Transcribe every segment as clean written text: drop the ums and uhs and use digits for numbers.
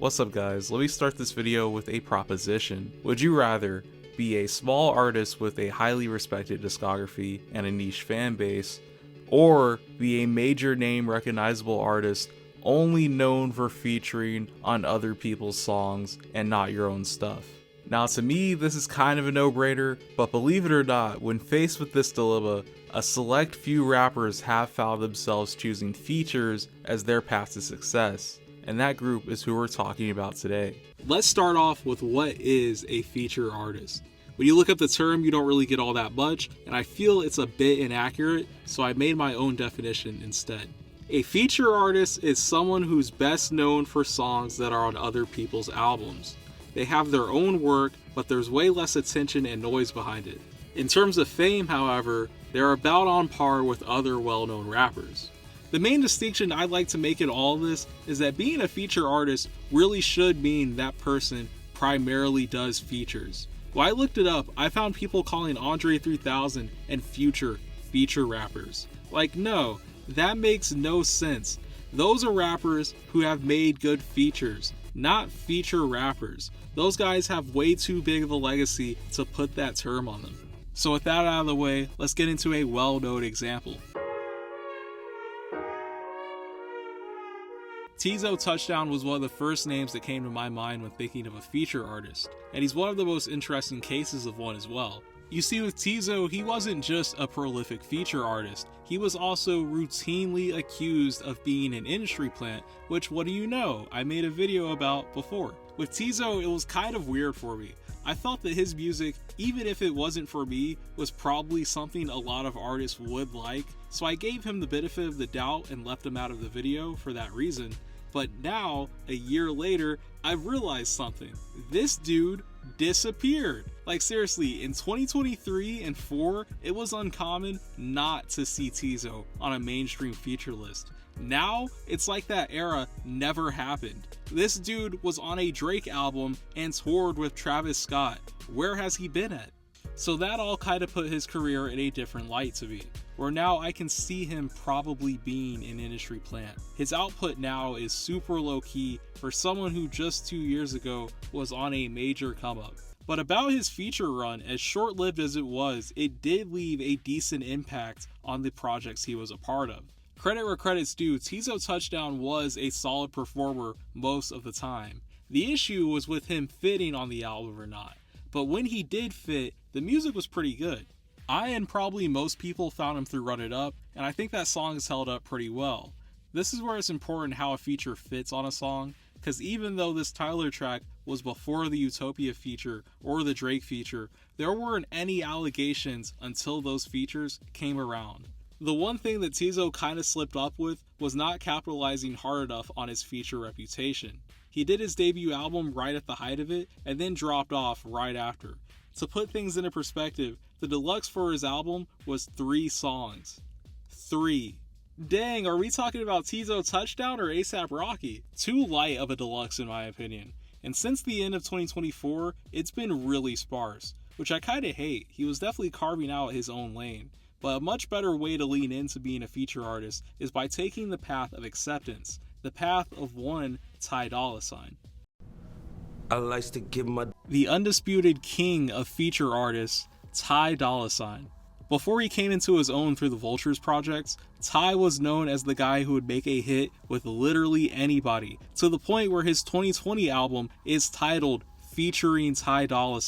What's up guys, let me start this video with a proposition. Would you rather be a small artist with a highly respected discography and a niche fan base, or be a major name recognizable artist only known for featuring on other people's songs and not your own stuff? Now to me this is kind of a no-brainer, but believe it or not, when faced with this dilemma, a select few rappers have found themselves choosing features as their path to success. And that group is who we're talking about today. Let's start off with what is a feature artist. When you look up the term, you don't really get all that much, and I feel it's a bit inaccurate, so I made my own definition instead. A feature artist is someone who's best known for songs that are on other people's albums. They have their own work, but there's way less attention and noise behind it. In terms of fame, however, they're about on par with other well-known rappers. The main distinction I'd like to make in all of this is that being a feature artist really should mean that person primarily does features. When I looked it up, I found people calling Andre 3000 and Future feature rappers. Like, no, that makes no sense. Those are rappers who have made good features, not feature rappers. Those guys have way too big of a legacy to put that term on them. So with that out of the way, let's get into a well-known example. Teezo Touchdown was one of the first names that came to my mind when thinking of a feature artist, and he's one of the most interesting cases of one as well. You see, with Teezo, he wasn't just a prolific feature artist, he was also routinely accused of being an industry plant, which, what do you know, I made a video about before. With Teezo, it was kind of weird for me. I felt that his music, even if it wasn't for me, was probably something a lot of artists would like, so I gave him the benefit of the doubt and left him out of the video for that reason. But now, a year later, I've realized something. This dude disappeared. Like seriously, in 2023 and 4, it was uncommon not to see Teezo on a mainstream feature list. Now, it's like that era never happened. This dude was on a Drake album and toured with Travis Scott. Where has he been at? So that all kind of put his career in a different light to me, where now I can see him probably being an industry plant. His output now is super low key for someone who just 2 years ago was on a major come up. But about his feature run, as short-lived as it was, it did leave a decent impact on the projects he was a part of. Credit where credit's due, Teezo Touchdown was a solid performer most of the time. The issue was with him fitting on the album or not. But when he did fit, the music was pretty good. I and probably most people found him through Run It Up, and I think that song has held up pretty well. This is where it's important how a feature fits on a song, because even though this Tyler track was before the Utopia feature or the Drake feature, there weren't any allegations until those features came around. The one thing that Teezo kind of slipped up with was not capitalizing hard enough on his feature reputation. He did his debut album right at the height of it, and then dropped off right after. To put things into perspective, the deluxe for his album was 3 songs. 3. Dang, are we talking about Teezo Touchdown or ASAP Rocky? Too light of a deluxe in my opinion. And since the end of 2024, it's been really sparse, which I kinda hate. He was definitely carving out his own lane. But a much better way to lean into being a feature artist is by taking the path of acceptance, the path of one Dolla. I like to give the undisputed king of feature artists, Dolla. Before he came into his own through the Vultures projects, Ty was known as the guy who would make a hit with literally anybody, to the point where his 2020 album is titled featuring Dolla.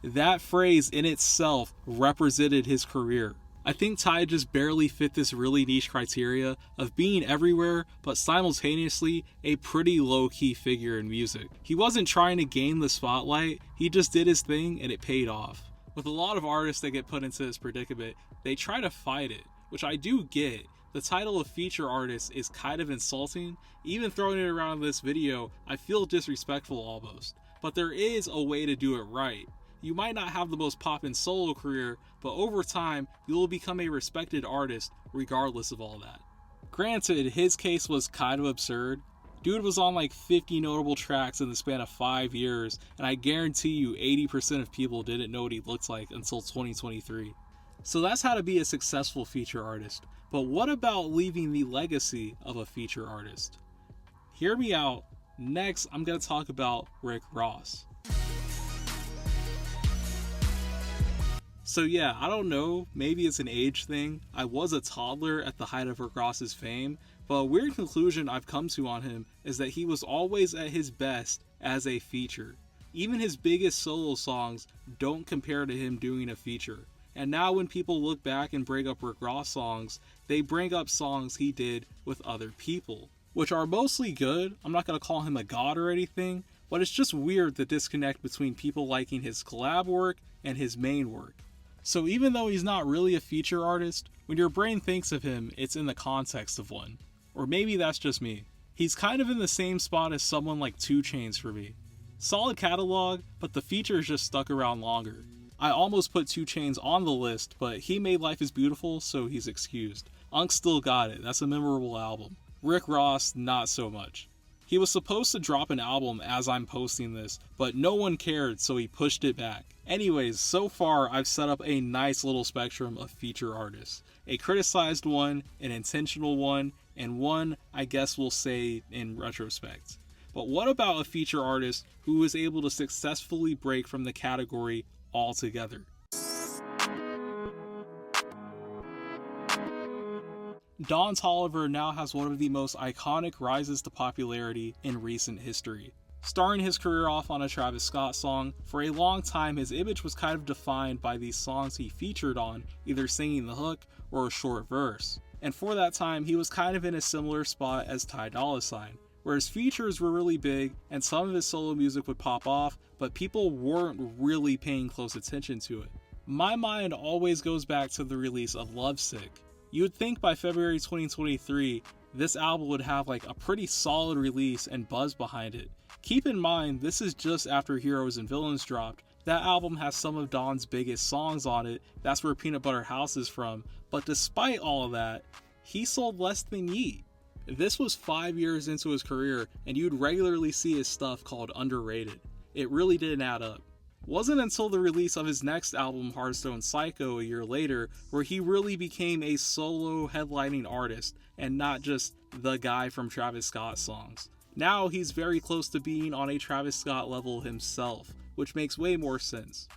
That phrase in itself represented his career. I think Ty just barely fit this really niche criteria of being everywhere, but simultaneously a pretty low-key figure in music. He wasn't trying to gain the spotlight, he just did his thing and it paid off. With a lot of artists that get put into this predicament, they try to fight it, which I do get. The title of feature artist is kind of insulting. Even throwing it around in this video, I feel disrespectful almost. But there is a way to do it right. You might not have the most poppin' solo career, but over time, you will become a respected artist regardless of all that. Granted, his case was kind of absurd. Dude was on like 50 notable tracks in the span of 5 years, and I guarantee you 80% of people didn't know what he looked like until 2023. So that's how to be a successful feature artist. But what about leaving the legacy of a feature artist? Hear me out Next, I'm going to talk about Rick Ross. So yeah, I don't know, maybe it's an age thing. I was a toddler at the height of Rick Ross's fame, but a weird conclusion I've come to on him is that he was always at his best as a feature. Even his biggest solo songs don't compare to him doing a feature. And now when people look back and bring up Rick Ross songs, they bring up songs he did with other people, which are mostly good. I'm not going to call him a god or anything, but it's just weird the disconnect between people liking his collab work and his main work. So even though he's not really a feature artist, when your brain thinks of him, it's in the context of one. Or maybe that's just me. He's kind of in the same spot as someone like 2 Chainz for me. Solid catalog, but the features just stuck around longer. I almost put 2 Chainz on the list, but he made Life is Beautiful, so he's excused. Unk still got it, that's a memorable album. Rick Ross, not so much. He was supposed to drop an album as I'm posting this, but no one cared, so he pushed it back. Anyways, so far I've set up a nice little spectrum of feature artists. A criticized one, an intentional one, and one I guess we'll say in retrospect. But what about a feature artist who was able to successfully break from the category altogether? Don Toliver now has one of the most iconic rises to popularity in recent history. Starting his career off on a Travis Scott song, for a long time his image was kind of defined by these songs he featured on, either singing the hook or a short verse. And for that time he was kind of in a similar spot as Ty Dolla $ign, where his features were really big and some of his solo music would pop off, but people weren't really paying close attention to it. My mind always goes back to the release of Lovesick. You would think by February 2023, this album would have like a pretty solid release and buzz behind it. Keep in mind, this is just after Heroes and Villains dropped. That album has some of Don's biggest songs on it, that's where Peanut Butter House is from, but despite all of that, he sold less than Yeet. This was 5 years into his career, and you'd regularly see his stuff called underrated. It really didn't add up. Wasn't until the release of his next album, Hearthstone Psycho, a year later, where he really became a solo headlining artist, and not just the guy from Travis Scott songs. Now he's very close to being on a Travis Scott level himself, which makes way more sense.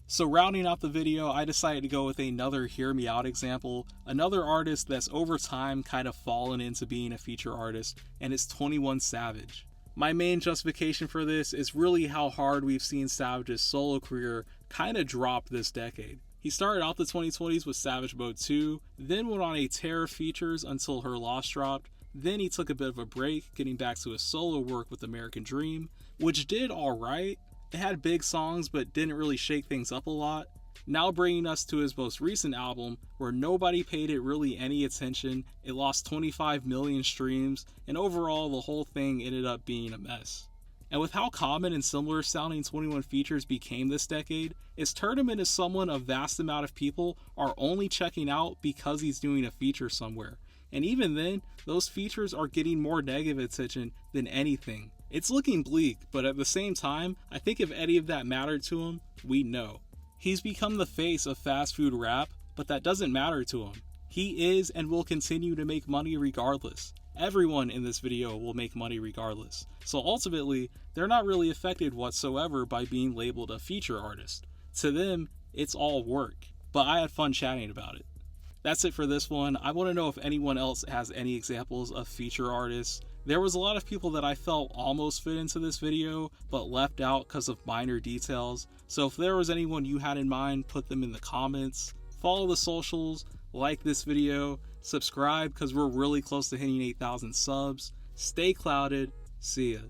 So rounding out the video, I decided to go with another Hear Me Out example, another artist that's over time kind of fallen into being a feature artist, and it's 21 Savage. My main justification for this is really how hard we've seen Savage's solo career kind of drop this decade. He started out the 2020s with Savage Mode 2, then went on a tear of features until Her Loss dropped, then he took a bit of a break, getting back to his solo work with American Dream, which did alright. It had big songs but didn't really shake things up a lot. Now bringing us to his most recent album, where nobody paid it really any attention, it lost 25 million streams, and overall the whole thing ended up being a mess. And with how common and similar sounding 21 features became this decade, it's turned him into someone a vast amount of people are only checking out because he's doing a feature somewhere. And even then, those features are getting more negative attention than anything. It's looking bleak, but at the same time, I think if any of that mattered to him, we'd know. He's become the face of fast food rap, but that doesn't matter to him. He is and will continue to make money regardless. Everyone in this video will make money regardless. So ultimately, they're not really affected whatsoever by being labeled a feature artist. To them, it's all work. But I had fun chatting about it. That's it for this one. I want to know if anyone else has any examples of feature artists. There was a lot of people that I felt almost fit into this video, but left out because of minor details. So if there was anyone you had in mind, put them in the comments. Follow the socials, like this video, subscribe because we're really close to hitting 8,000 subs. Stay clouded. See ya.